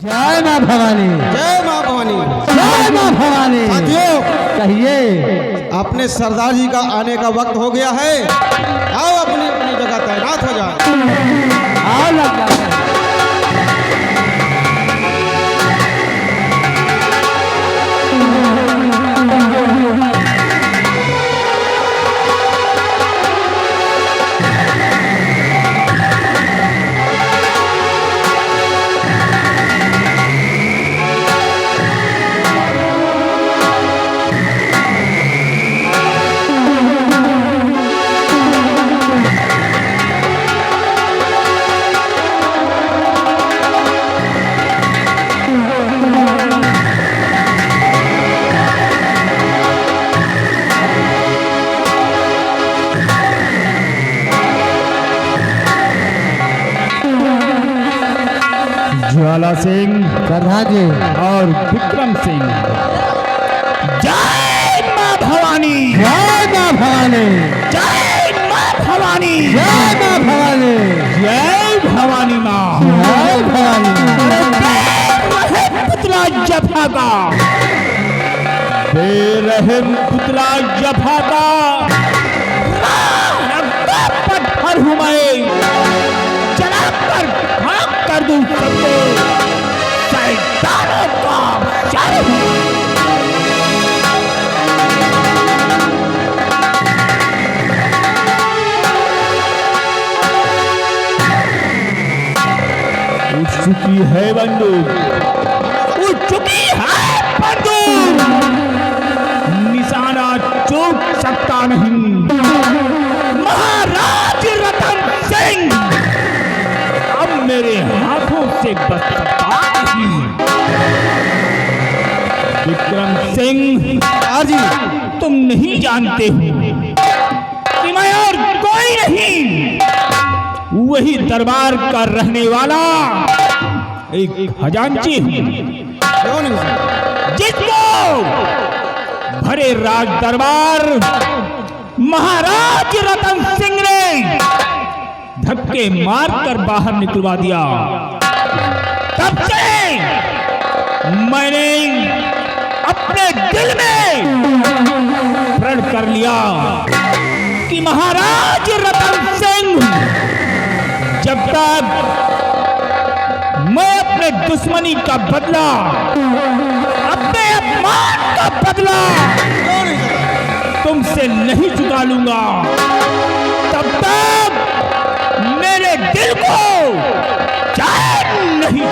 जय माँ भवानी, जय माँ भवानी, जय माँ भवानी। साथियों, कहिए। अपने सरदार जी का आने का वक्त हो गया है। आओ अपनी अपनी जगह तैनात हो जाए। आओ लग जाओ। ज्वाला सिंह प्रधान जी और विक्रम सिंह। जय मां भवानी, जय माँ भवानी, जय मां भवानी, जय माँ भवानी, जय भवानी मां। जय भवानी। पुतला जफा का बेरहम पुतला जफा का पत्थर हूँ मैं, चला कर भाग कर दूं सबको, शैतानों का शर हूँ। उठ चुकी है बंदूक, उठ चुकी है बंदूक, निशाना चूक सकता नहीं। महाराज रतन सिंह अब मेरे हाथों से बच सकता नहीं। विक्रम सिंह, आज ही तुम नहीं जानते हो कि मैं और कोई नहीं, वही दरबार का रहने वाला एक खजांची हूँ, क्यों नहीं सुना? जिसको भरे राज दरबार महाराज रतन सिंह ने धक्के मारकर बाहर निकलवा दिया। तब से मैंने अपने दिल में प्रण कर लिया कि महाराज रतन सिंह जब तक मैं अपने दुश्मनी का बदला, अपने अपमान का बदला क्यों नहीं सुना? तुमसे नहीं चुका लूंगा, तब तक मेरे दिल को चैन नहीं।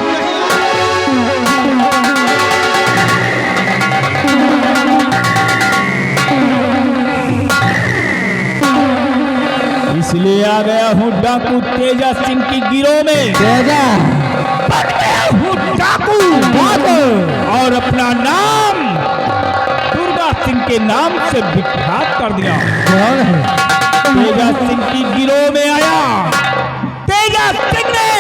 इसलिए आ गया हूँ डाकू तेजा सिंह की गिरोह में, तेजा बन गया हूँ डाकू, और अपना नाम दुर्गा सिंह के नाम से विख्यात कर दिया। कौन है? तेजा सिंह की गिरोह में आया, तेजा सिंह ने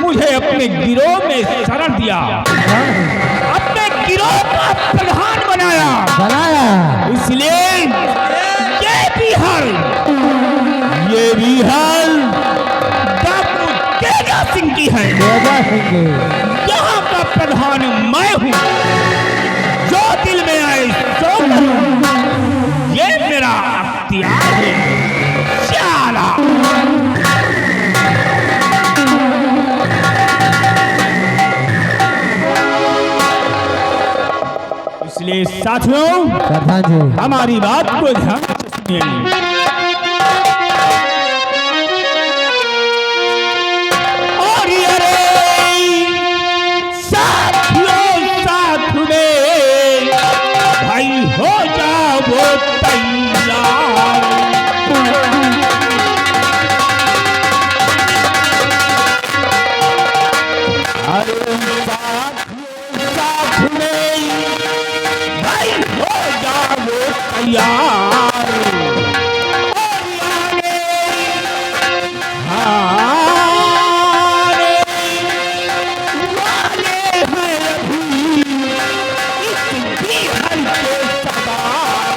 मुझे अपने गिरोह में शरण दिया, कौन है? अपने गिरोह का प्रधान बनाया। बनाया। इसलिए ये भी हाल डाकू तेजा सिंह की है। तेजा सिंह की। यहाँ का प्रधान मैं हूँ, जो दिल में आए सो करूं, ये मेरा अख्तियार है। शाला इसलिए साथियों, प्रधान जी हमारी बात को ध्यान से सुनिए। और ये रे साथियों, साथ में भाई हो जाओ तैयार। अरे साथियों, साथ में भाई हो जाओ तैयार। और यारे हारे वाले हैं अभी इस बिहर के सवार।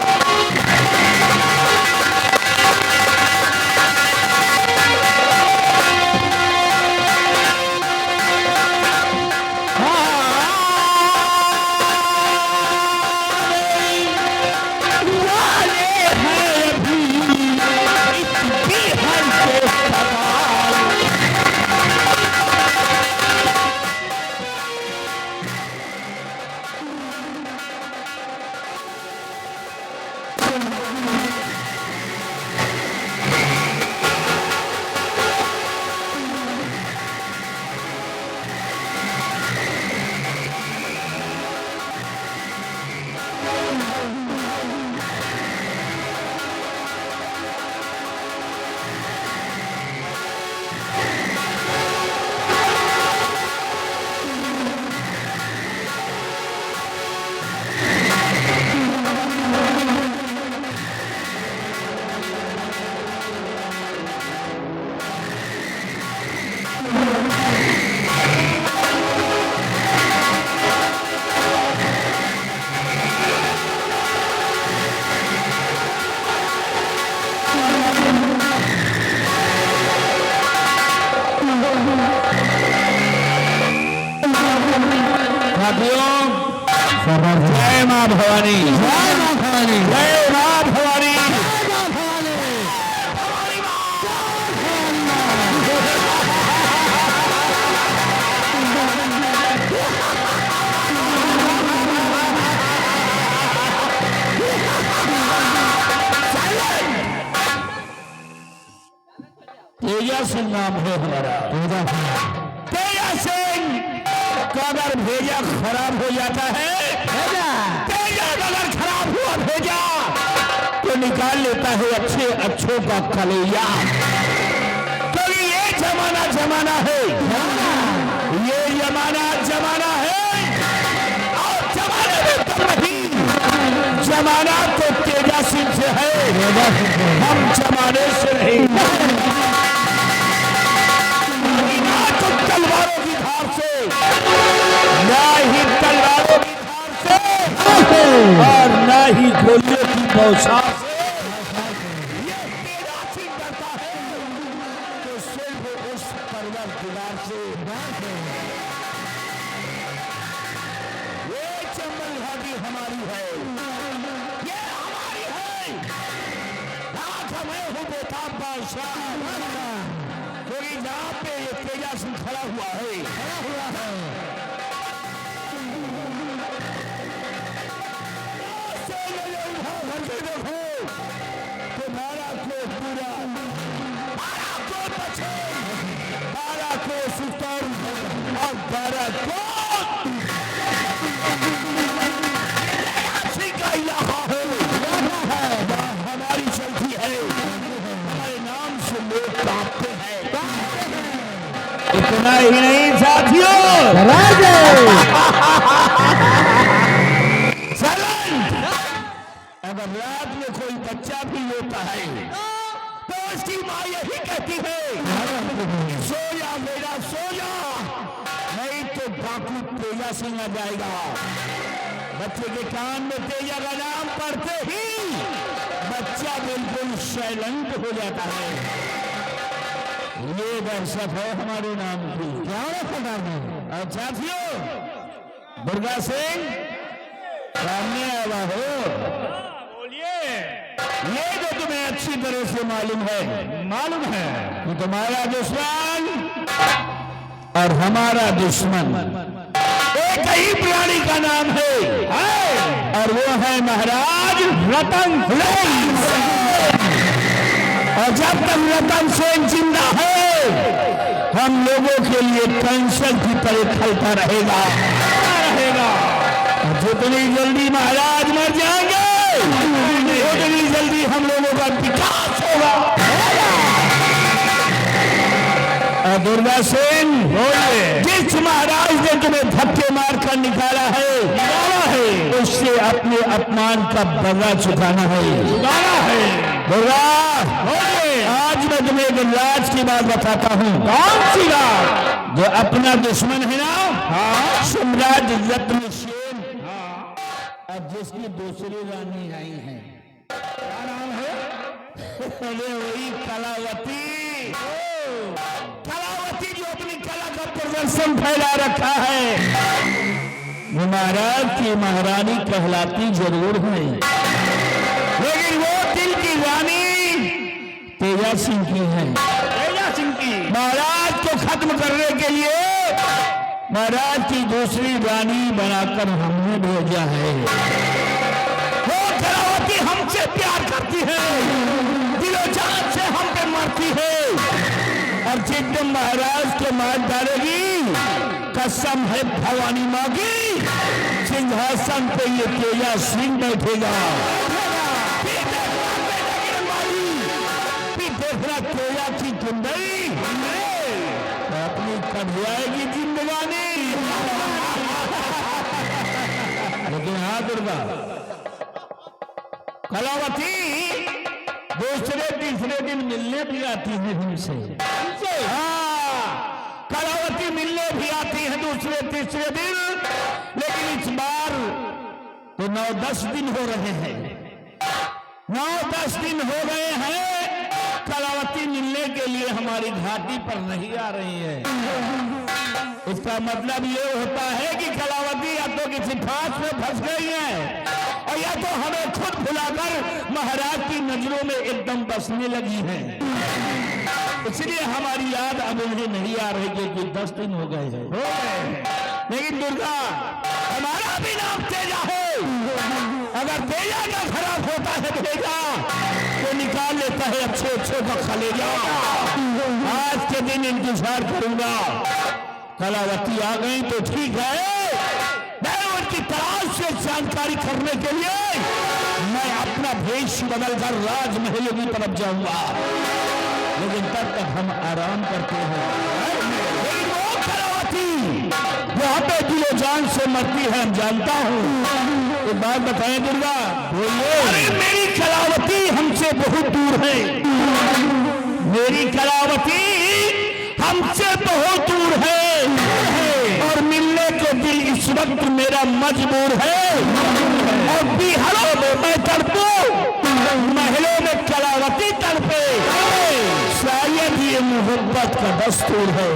साथियों, जय मां भवानी, जय मां भवानी, जय मां भवानी। तेजा सिंह नाम है हमारा। तेजा सिंह का अगर भेजा खराब हो जाता है, तेजा अगर खराब हुआ भेजा तो निकाल लेता है अच्छे अच्छों का कलेजा। क्योंकि ये जमाना है, ये जमाना है। और जमाने में तो नहीं, जमाना तो तेजा सिंह से है, हम जमाने से नहीं। तलवारों की धार से, ना ही तलवारों की धार से और ना ही गोलियों की बौछार से ये तेजा सिंह डरता है, तो सिर्फ उस परवरदिगार से। ये चंबल घाटी हमारी है, ये हमारी है। राज मैं हूँ बेटा बादशाह, क्योंकि जहाँ पे ये तेजा सिंह खड़ा हुआ है, देखो तुम्हारा को पूरा, बारह को बचे, बारह को सुतर और बारह को का इलाका है, हमारी चलती है, हमारे नाम से लोग कांपते हैं। इतना ही नहीं साथियों, अगर रात में कोई बच्चा भी होता है तो उसकी माँ यही कहती है, सो जा बेटा सो जा, नहीं तो बापू तेजा सिंह आ जाएगा। बच्चे के कान में तेजा का नाम पढ़ते ही बच्चा बिल्कुल साइलेंट हो जाता है। ये दहशत है हमारे नाम की। क्या और साथियों, दुर्गा सिंह सामने आया हो, बोलिए। ये जो तुम्हें अच्छी तरह से मालूम है कि तुम्हारा दुश्मन और हमारा दुश्मन एक ही प्राणी का नाम है और वो है महाराज रतन सेन। और जब तक रतन सेन जिंदा है, हम लोगों के लिए कैंसर की तरह खलता रहेगा। जितनी जल्दी महाराज मर जाएंगे उतनी जल्दी हम लोगों का विकास होगा। और दुर्गा सेन, जिस महाराज ने तुम्हें धक्के मार कर निकाला है, उससे अपने अपमान का बदला चुकाना है। दुर्गा, आज मैं तुम्हें एक राज की बात बताता हूँ। कौन सी बात? जो अपना दुश्मन है ना, सम्राट रत्न सेन, अब जिसकी दूसरी रानी आई है, क्या नाम है? अरे वही कलावती। कलावती जो अपनी कला का प्रदर्शन फैला रखा है, वो महाराज की महारानी कहलाती जरूर है, लेकिन वो दिल की रानी तेजा सिंह की है। तेजा सिंह की महाराज को खत्म करने के लिए महाराज की दूसरी रानी बनाकर हमने भेजा है। वो कलावती हमसे प्यार करती है, दिलो जान से हम पे मरती है, और जिस दिन महाराज को मार डालेगी, कसम है भवानी माँ की, सिंहासन पे ये तेजा सिंह बैठेगा। देखना तेजा की गुंडई अपनी कट जाएगी जिंदगानी। लेकिन हाँ दुर्गा, कलावती दूसरे तीसरे दिन मिलने भी आती है हमसे। हाँ, कलावती मिलने भी आती है दूसरे तीसरे दिन, लेकिन इस बार तो 9-10 दिन हो रहे हैं, 9-10 दिन हो गए हैं कलावती मिलने के लिए हमारी घाटी पर नहीं आ रही है। इसका मतलब ये होता है कि कलावती या तो किसी फांस में फंस गई है और या तो हमें खुद भुलाकर महाराज की नजरों में एकदम बसने लगी है। इसलिए हमारी याद अब उन्हें नहीं आ रही है कि 10 दिन हो गए हैं। लेकिन दुर्गा हमारा भी नाम तेजा है। अगर तेजा का खराब होता है तेजा तो निकाल लेता है अच्छे का खलेजा। आज के दिन इंतजार करूंगा। कलावती आ गई तो ठीक है, मैं उनकी तलाश से जानकारी करने के लिए मैं अपना भेष बदलकर राजमहल की तरफ जाऊंगा। लेकिन तब तक हम आराम करते हैं। लेकिन वो कलावती यहाँ पे दिलो जान से मरती है, हम जानता हूँ। एक बात बताएं दुर्गा, बोलिए। अरे मेरी कलावती हमसे बहुत दूर है। मेरी कलावती हमसे बहुत दूर है और मिलने को दिल इस वक्त मेरा मजबूर है। और बिहारों में मैं तड़पूं, महलों में कलावती तड़पे, शायद ये मोहब्बत का दस्तूर है।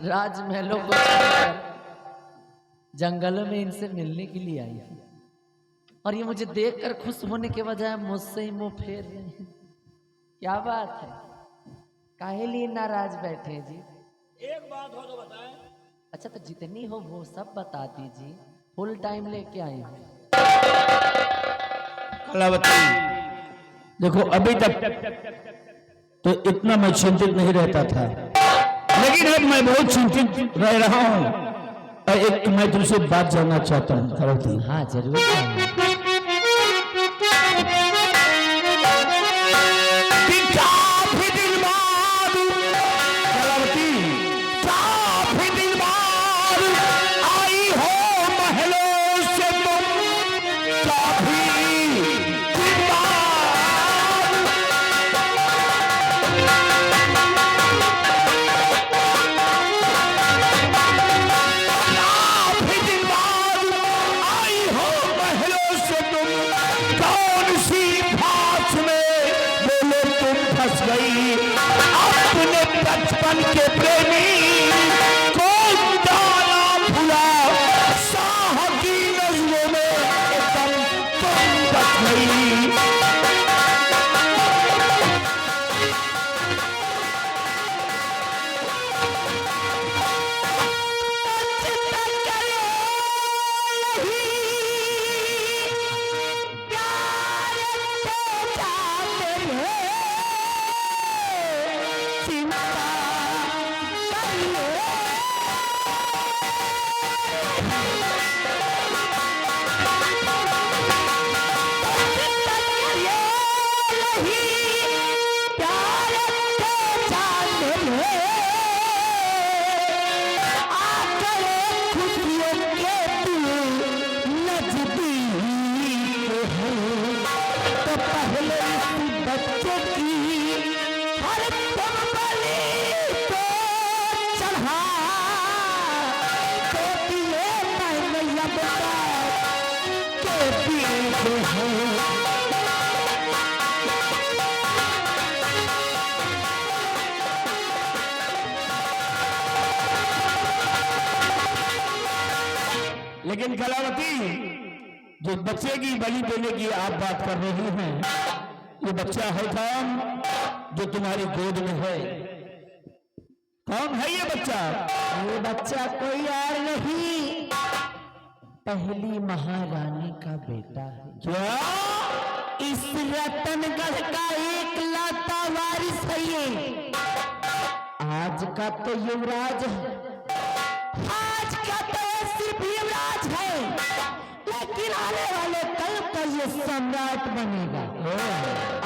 राजमहलों को छोड़कर जंगलों में इनसे मिलने के लिए आई है और ये मुझे देखकर खुश होने के बजाय मुझसे ही मुंह फेर रहे हैं। क्या बात है, काहे लिए नाराज बैठे हैं जी? एक बात हो तो बताएं। अच्छा तो जितनी हो वो सब बता दीजिए, फुल टाइम लेके आई हूँ। कलावती देखो, अभी तक तो इतना मैं चिंतित नहीं रहता था, लेकिन अब मैं बहुत चिंतित रह रहा हूँ। और एक मैं तुमसे बात जानना चाहता हूँ कलावती। हाँ जरूर। काफी दिन बाद कलावती, काफी दिन बाद आई हो महलों से तुम, काफी दिन बाद। काफी दिन बाद आई हो महलों से तुम, कौन सी फांस में बोले तुम फंस गई। अपने बचपन के प्रेमी को डाला भुला, शाह की नजरों में एकदम तुम बच गई। लेकिन कलावती, जो बच्चे की बलि देने की आप बात कर रही हैं, ये बच्चा है कौन जो तुम्हारी गोद में है? कौन है ये बच्चा? ये बच्चा कोई और नहीं, पहली महारानी का बेटा है। क्या? इस रतनगढ़ का एक लाता वारिस है ये। आज का तो युवराज है, आज का तो सिर्फ युवराज है, लेकिन आने वाले कल का ये सम्राट बनेगा।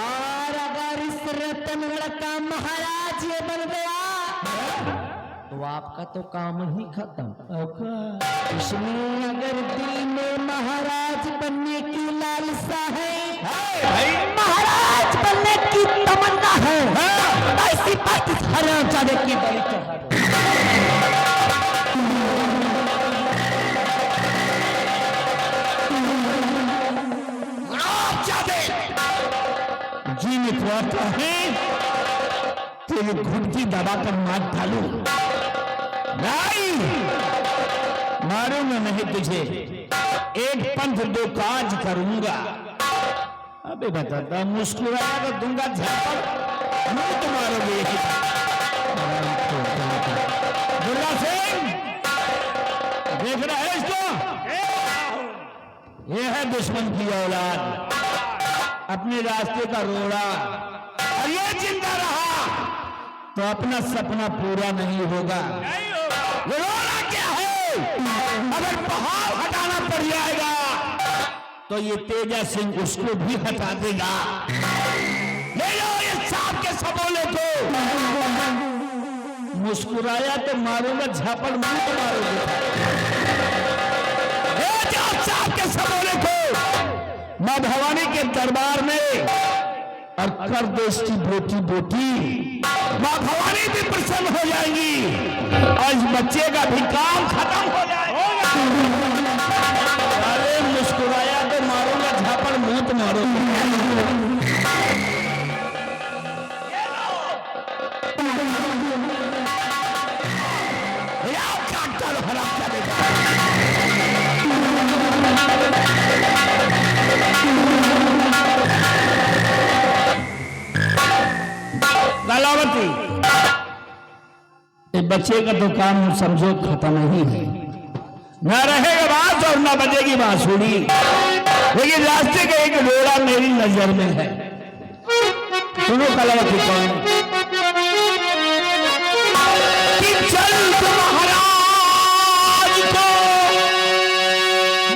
और अगर इस रतनगढ़ का महाराज ये बन गया तो तो आपका तो काम ही खत्म। औका इसलिए अगर दिल में महाराज बनने की लालसा है, महाराज बनने की तमन्ना है, ऐसी बात हराम जाने की बलि चढ़ा दो। जी मित्रता है तेरी घुटकी दबा कर मार डालू। नहीं मारूंगा नहीं तुझे, एक पंथ दो काज करूंगा। अबे बताता मुस्कुराया तो दूंगा झापड़, मुंह तो मारोगे। दुर्गा सिंह देख रहा है इसको, ये है दुश्मन की औलाद, अपने रास्ते का रोड़ा, और ये जिंदा रहा तो अपना सपना पूरा नहीं होगा। ये रोड़ा क्या है? अगर पहाड़ हटाना पड़ जाएगा तो ये तेजा सिंह उसको भी हटा देगा। ले लो ये सांप के सबोले को। मुस्कुराया तो मारूंगा झापड़, मुंह तो मारोगे। ले जाओ सांप के सबोले को मां भवानी के दरबार में और कर दो इसकी बोटी बोटी। मां भवानी भी प्रसन्न हो जाएंगी और इस बच्चे का भी काम खत्म हो जाएगा। अरे मुस्कुराया तो मारूंगा झापड़, मुंह तो मारोगे। कलावती इस बच्चे का तो काम समझो खत्म ही है, न रहेगा बांस और न बजेगी बांसुरी। लेकिन रास्ते का एक रोड़ा मेरी नजर में है। सुनो कलावती कौन कि जल्द महाराज को,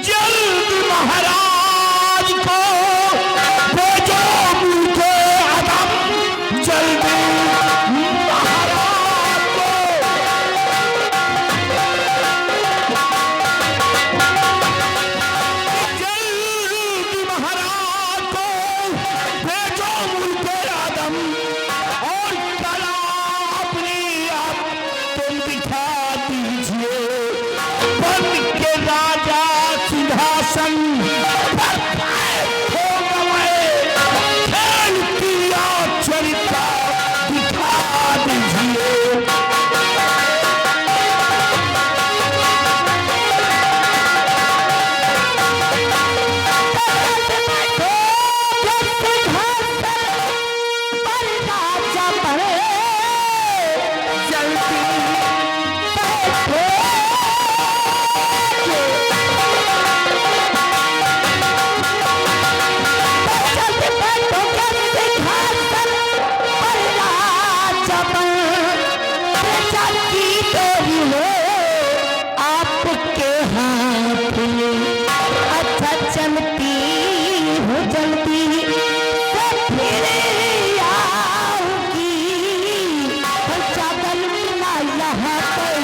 जल्द महाराज को भेजो मुझे आदम, जल्द महाराज को। जल्द महाराज को भेजो मुझे आदम, और कला अपनी आप तुम दिखा दीजिए। बन के राजा सिंहासन पर हो गए, खेल किया चरिता दिखा दीजिए। आपके हाथ में अच्छा चलती हो जल्दी तो फिर आऊंगी। चादर मिला यहाँ पर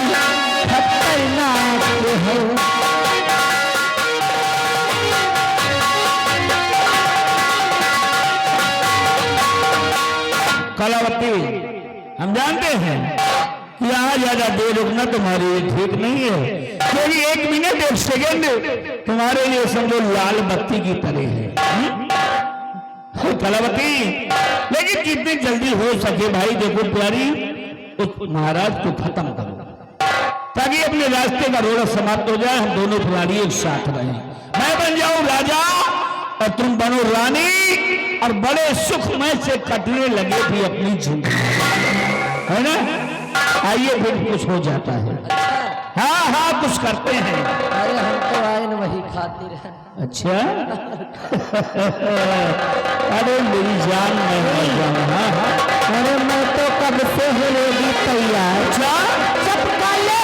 खतरनाक है। कलावती हम जानते हैं कि यहाँ ज्यादा देर रुकना तुम्हारे लिए ठीक नहीं है, क्योंकि 1 मिनट 1 सेकंड तुम्हारे लिए समझो लाल बत्ती की तरह है। कलावती लेकिन जितनी जल्दी हो सके भाई देखो प्यारी, उस महाराज को खत्म करो ताकि अपने रास्ते का रोड़ा समाप्त हो जाए, हम दोनों प्राणी एक साथ रहें। मैं बन जाऊं राजा और तुम बनो रानी, और बड़े सुखमय से कटने लगे भी अपनी जिंदगी, है ना? आइए फिर कुछ हो जाता है। हाँ हाँ कुछ करते हैं। अरे हम तो आए न वही खातिर है। अच्छा अरे मेरी जान में मर जाऊं। हाँ हाँ अरे मैं तो कब से ही रेडी तैयार। अच्छा चपका ले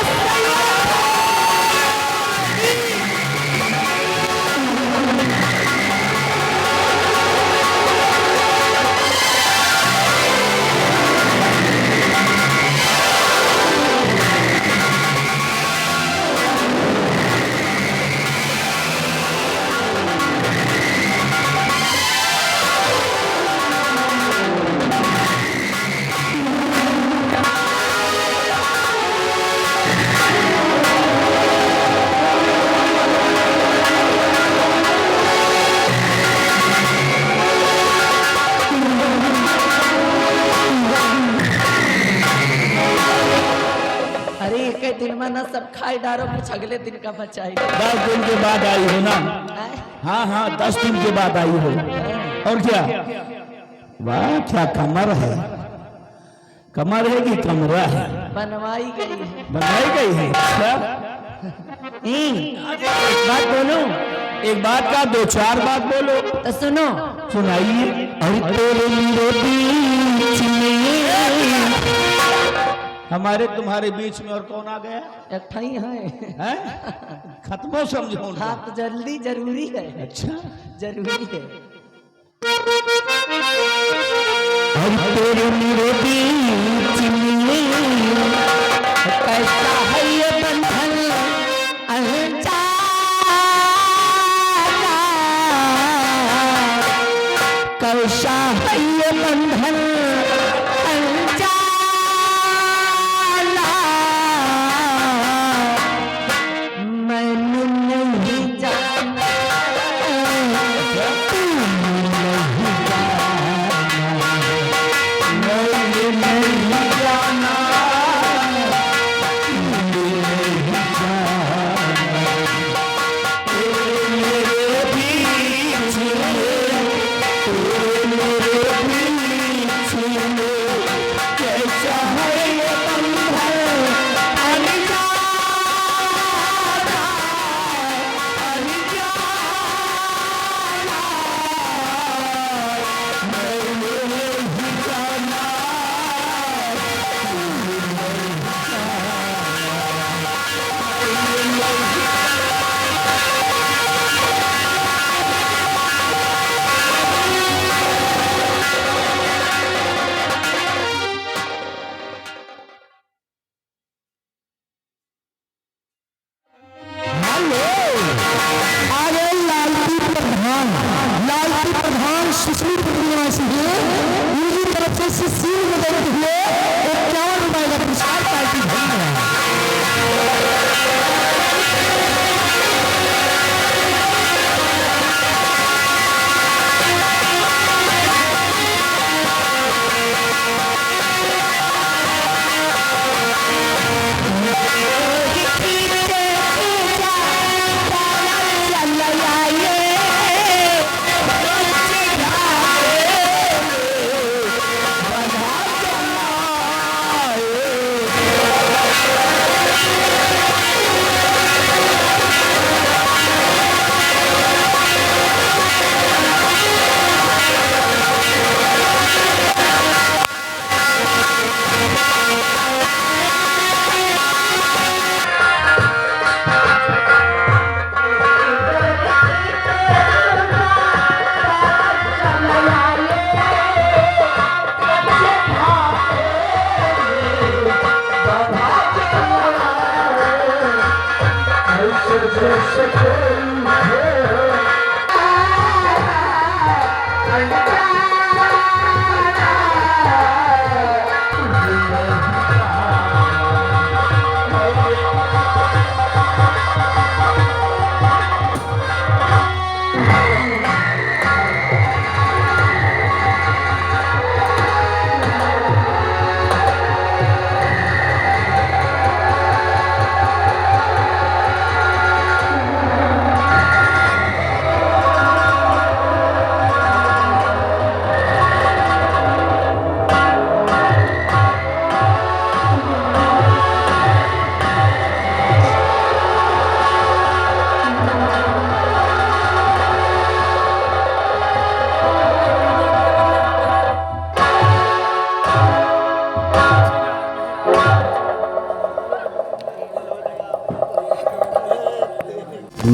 मना सब खाए डारो, कुछ अगले दिन का बचाएगा। 10 दिन के बाद आई हो ना? हाँ हाँ 10 दिन के बाद आई हो। और क्या? वाह क्या कमर है, कमर है कि कमरा है? बनवाई गई है। बनाई गई है। अच्छा बात बोलो, एक बात का 2-4 बात बोलो तो सुनो। सुनाइए। अरे तेरे मेरे बीच में, हमारे तुम्हारे बीच में और कौन आ गया? एक ठाई है, हैं? खत्मो समझो उनको। हाँ तो जल्दी जरूरी है। अच्छा जरूरी है। और तेरे मेरे बीच में कैसा है ये बंधन अनजाना, कैसा है ये बंधन अनजाना, मैंने नहीं जाना, तूने नहीं जाना, मैंने नहीं जाना,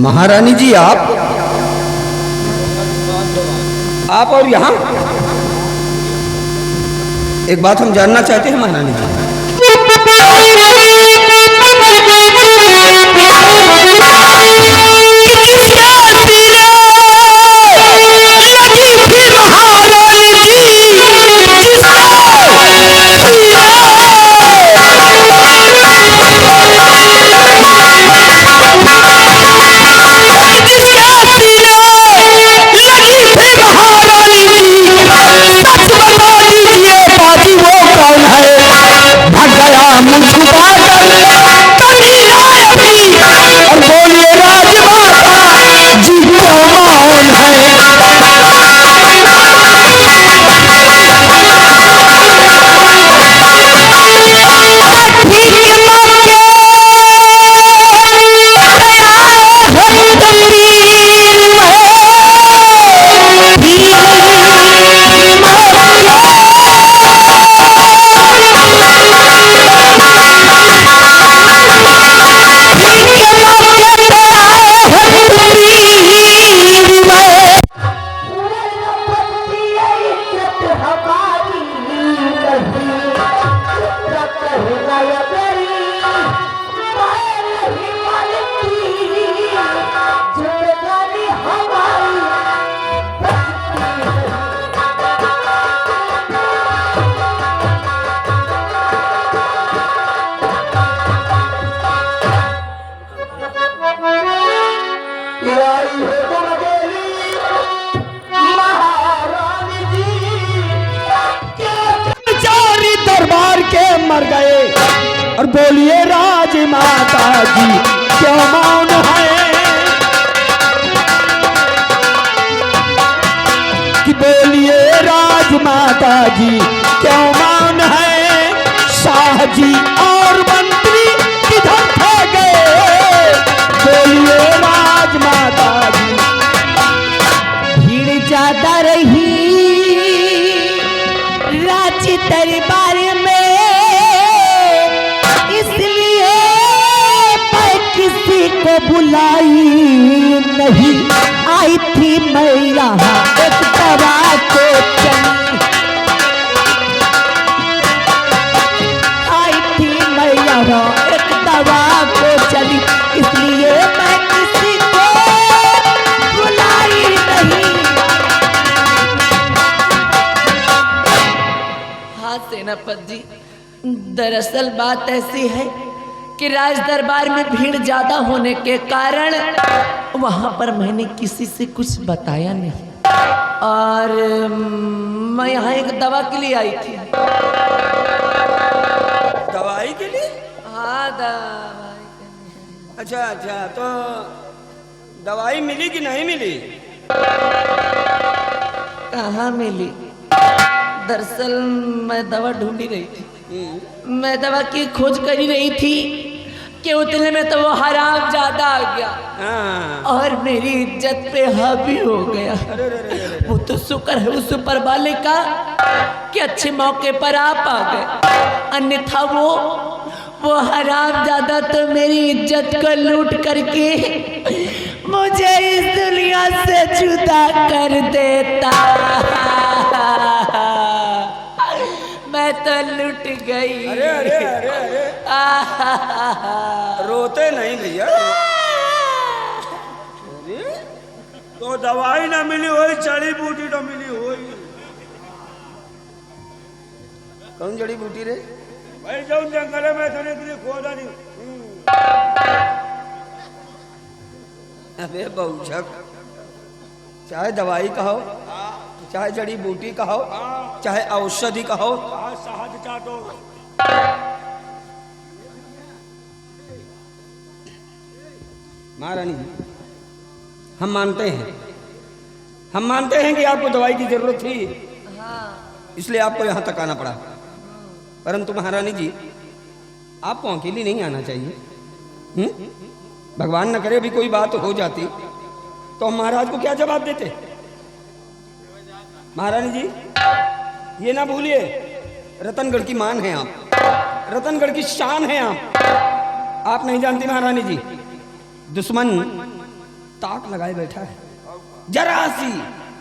महारानी जी आप और यहाँ एक बात हम जानना चाहते हैं महारानी जी। मुझको आई है बुलबुली महारानी जी, बेचारी दरबार के मर गए और बोलिए राजमाता जी क्यों मौन है, कि बोलिए राजमाता जी क्यों मौन है, शाह जी और मंत्री किधर थे गए, बोलिए राजमाता जी। भीड़ ज्यादा रही रांची दरबार में, इसलिए मैं किसी को बुलाई नहीं, आई थी मैं यहाँ एक दवा को चली, आई थी मैं यहाँ एक दवा को चली, इसलिए मैं किसी को बुलाई नहीं। हाँ सेनापति जी, दरअसल बात ऐसी है कि राज दरबार में भीड़ ज्यादा होने के कारण वहां पर मैंने किसी से कुछ बताया नहीं, और मैं यहाँ एक दवा के लिए आई थी। दवाई के लिए? हाँ दवाई के लिए। अच्छा अच्छा, तो दवाई मिली कि नहीं मिली? कहाँ मिली? दरअसल मैं दवा ढूंढ ही रही थी, मैं दवा की खोज कर ही रही थी कि उतने में तो वो हराम ज्यादा आ गया हाँ। और मेरी इज्जत पे हावी हो गया। वो तो शुक्र है उस ऊपर वाले का कि अच्छे मौके पर आप आ गए, अन्यथा वो हराम ज्यादा तो मेरी इज्जत को लूट करके मुझे इस दुनिया से जुदा कर देता। मैं तो लुट गई। अरे अरे अरे अरे, रोते नहीं भैया। तो दवाई ना मिली होई, जड़ी बूटी तो मिली होई। कौन जड़ी बूटी रे? भाई जाऊं जंगल में थने के लिए खोदा नहीं। अबे बहुचक, चाहे दवाई कहो, चाहे जड़ी बूटी कहो, चाहे औषधि कहो, शहद चाटो। महारानी जी, हम मानते हैं कि आपको दवाई की जरूरत थी, इसलिए आपको यहाँ तक आना पड़ा। परंतु महारानी जी, आपको अकेली नहीं आना चाहिए। भगवान न करे अभी कोई बात हो जाती तो हम महाराज को क्या जवाब देते? महारानी जी, ये ना भूलिए, रतनगढ़ की मान है आप, रतनगढ़ की शान है आप नहीं जानती महारानी जी, दुश्मन ताक लगाए बैठा है, जरा सी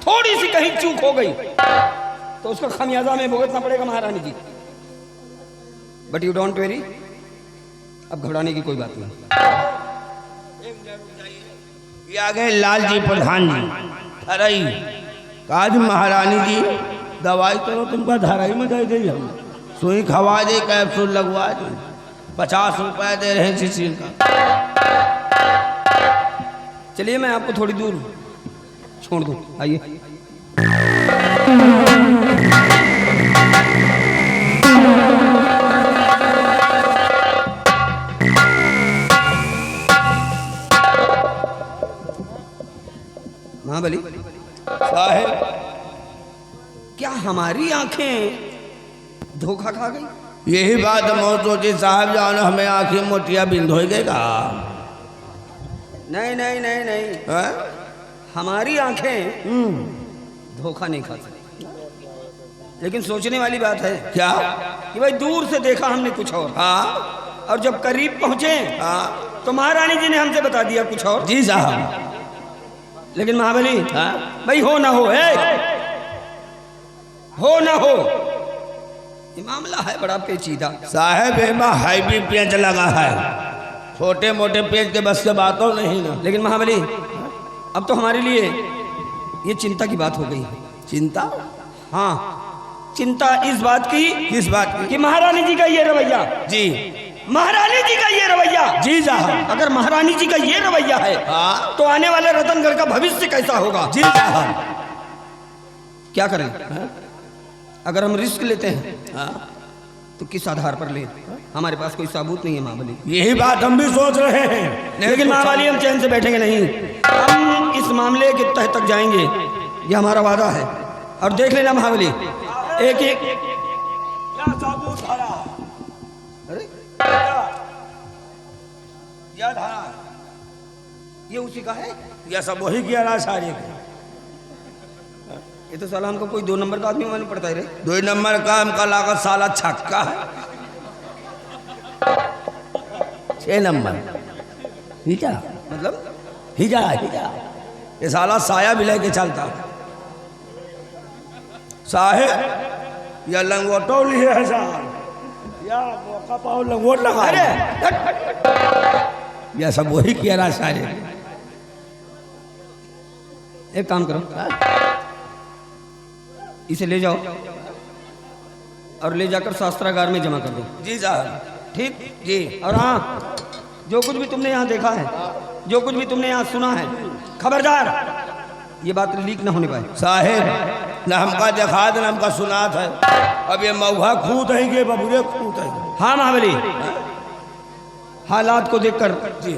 थोड़ी सी कहीं चूक हो गई तो उसका खमियाजा में भुगतना पड़ेगा महारानी जी। बट यू डोंट वेरी, अब घबराने की कोई बात नहीं। ये आ गए लाल जी प्रधान जी। अरे काज महारानी जी, दवाई तो तुमको धराई में दे दी, हम सुई खवा दे, कैप्सूल लगवा दे, 50 रुपए दे रहे शिशिर का। चलिए मैं आपको थोड़ी दूर छोड़ दूं, आइए। महाबली साहेब, क्या हमारी आंखें धोखा खा गई? यही बात हम सोची साहब, जान हमें आंखें मोटिया बिंद हो गएगा। नहीं नहीं नहीं नहीं, हमारी आंखें धोखा नहीं खा सकती, लेकिन सोचने वाली बात है क्या कि भाई दूर से देखा हमने कुछ और, हाँ, और जब करीब पहुंचे हाँ, तो महारानी जी ने हमसे बता दिया कुछ और। जी साहब। लेकिन महाबली, हाँ? भाई हो ना हो, हो ना हो, ये मामला है बड़ा पेचीदा साहेब, एमा हाईवी पेंच लगा है, छोटे मोटे पेंच के बस के बातों नहीं ना। लेकिन महाबली, अब तो हमारे लिए ये चिंता की बात हो गई है। चिंता? हाँ, चिंता इस बात की। किस बात की? कि महारानी जी का ये रवैया जी महारानी जी का ये रवैया, जी साहब। अगर महारानी जी का ये रवैया है हाँ। तो आने वाले रतनगढ़ का भविष्य कैसा होगा? जी साहब। क्या करें? अगर हम रिस्क लेते हैं तो किस आधार पर लें? हमारे पास कोई सबूत नहीं है महाबली। यही बात हम भी सोच रहे हैं, लेकिन महाबली हम चैन से बैठेंगे नहीं। हम इस मामले के तह तक जाएंगे, ये हमारा वादा है। और देख लेना महाबली, एक एक क्या सबूत आ रहा? अरे क्या धारा? ये उसी का है। यह सब वही किया रहा सारे। ये तो साला हमको कोई 2 नंबर का आदमी मालूम पड़ता है रे। 2 नंबर का हमका लागत साला छक्का है। 6 नंबर हिजा, मतलब हिजा हिजा ये साला साया भी लेके चलता। साहेब या लंगोटो लिए है साहब, या मौका पाओ लंगोट लगा। अरे यह सब वही किया रहा सारे। एक काम करो, इसे ले जाओ और ले जाकर शास्त्रागार में जमा कर दो। जी साहब। ठीक जी। और हाँ, जो कुछ भी तुमने यहाँ देखा है, जो कुछ भी तुमने यहाँ सुना है, खबरदार ये बात लीक ना होने पाए। साहेब न हमका देखा न हमका सुना था। अब ये मऊहा खूत है कि बबुरे खूत है? हाँ महाबली, हालात को देखकर जी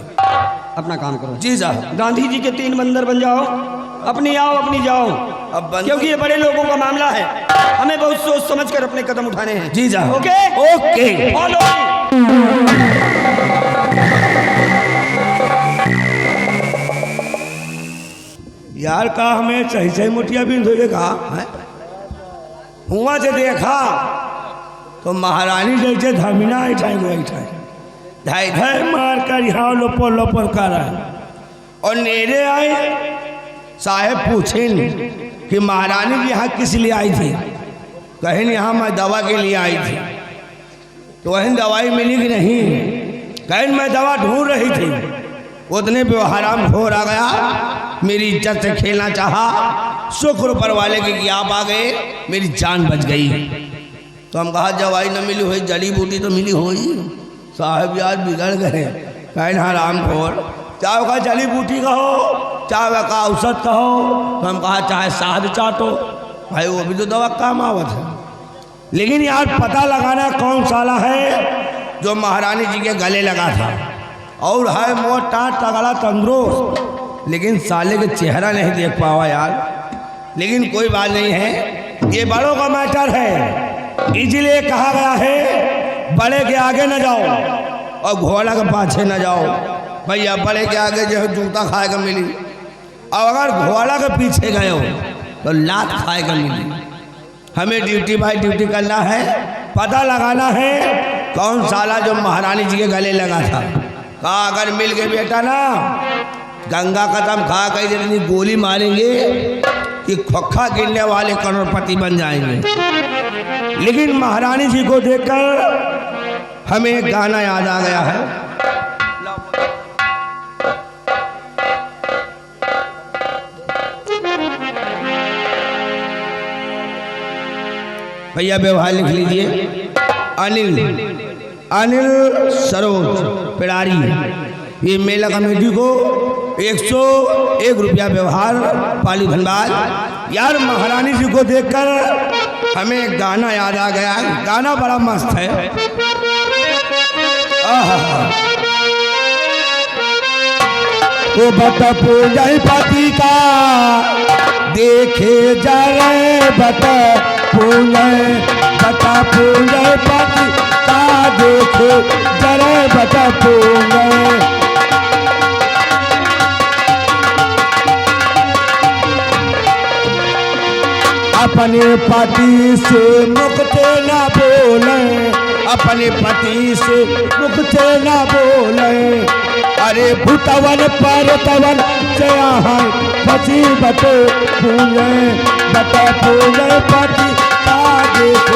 अपना काम करो। जी साहब। गांधी जी के 3 बंदर बन जाओ, अपनी आओ अपनी जाओ। अब बंदर- क्योंकि ये बड़े लोगों का मामला है, हमें बहुत सोच समझ कर अपने कदम उठाने हैं। जी साहब। Okay okay. फॉलो। यार का हमें सही सही मुठिया भी देखा है, हुआ से देखा तो महारानी जैसे धमिना ऐठाएंगे ढाई ढाई मार कर यहाँ लोपर लोपर कर रहे और नेरे आए। साहेब पूछें कि महारानी जी यहाँ किस लिए आई थी? कहें यहाँ मैं दवा के लिए आई थी। तो वहीं दवाई मिली कि नहीं? कहें मैं दवा ढूंढ रही थी। उतने पे हराम खोर आ गया, मेरी इज्जत से खेलना चाहा। शुक्र ऊपर वाले की कि आप आ गए, मेरी जान बच गई। तो हम कहा दवाई न मिली हुई, जड़ी बूटी तो मिली हुई। साहब यार बिगड़ गए। कहें हराम खोर, चाहे का जड़ी बूटी कहो, चाहे का औसत कहो। तो हम कहा चाहे साध चाटो, भाई वो भी तो दवा काम आवत है। लेकिन यार पता लगाना कौन साला है जो महारानी जी के गले लगा था, और है मोटा तगड़ा तंदुरुस्त, लेकिन साले के चेहरा नहीं देख पावा यार। लेकिन कोई बात नहीं है, ये बड़ों का मैटर है। इसलिए कहा गया है बड़े के आगे न जाओ और घोड़ा के पाछे न जाओ। भैया बड़े के आगे जो है जूता खाएगा मिली, और अगर घोड़ा के पीछे गए हो तो लात खाएगा मिली। हमें ड्यूटी बाई ड्यूटी करना है, पता लगाना है कौन साला जो महारानी जी के गले लगा था। कहा अगर मिल गए बेटा ना, गंगा कदम खा कर इतनी गोली मारेंगे कि खोखा गिरने वाले करोड़पति बन जाएंगे। लेकिन महारानी जी को देखकर हमें एक गाना याद आ गया है। भैया व्यवहार लिख लीजिए। अनिल अनिल सरोज पिड़ारी, ये मेला कमेटी को 101 रुपया व्यवहार पाली धनबाद। यार महारानी जी को देखकर हमें एक गाना याद आ गया। गाना बड़ा मस्त है। वो बता पूजा पति का देखे जा रहे, बता पूजा पति का देखे जा रहे, बता पूजा। अपने पति से मुक्ते न बोले, अपने पति से मुक्ते न बोले। अरे भूतवन पर तवन से है पति बते पूजे, बता पूजे पति का देख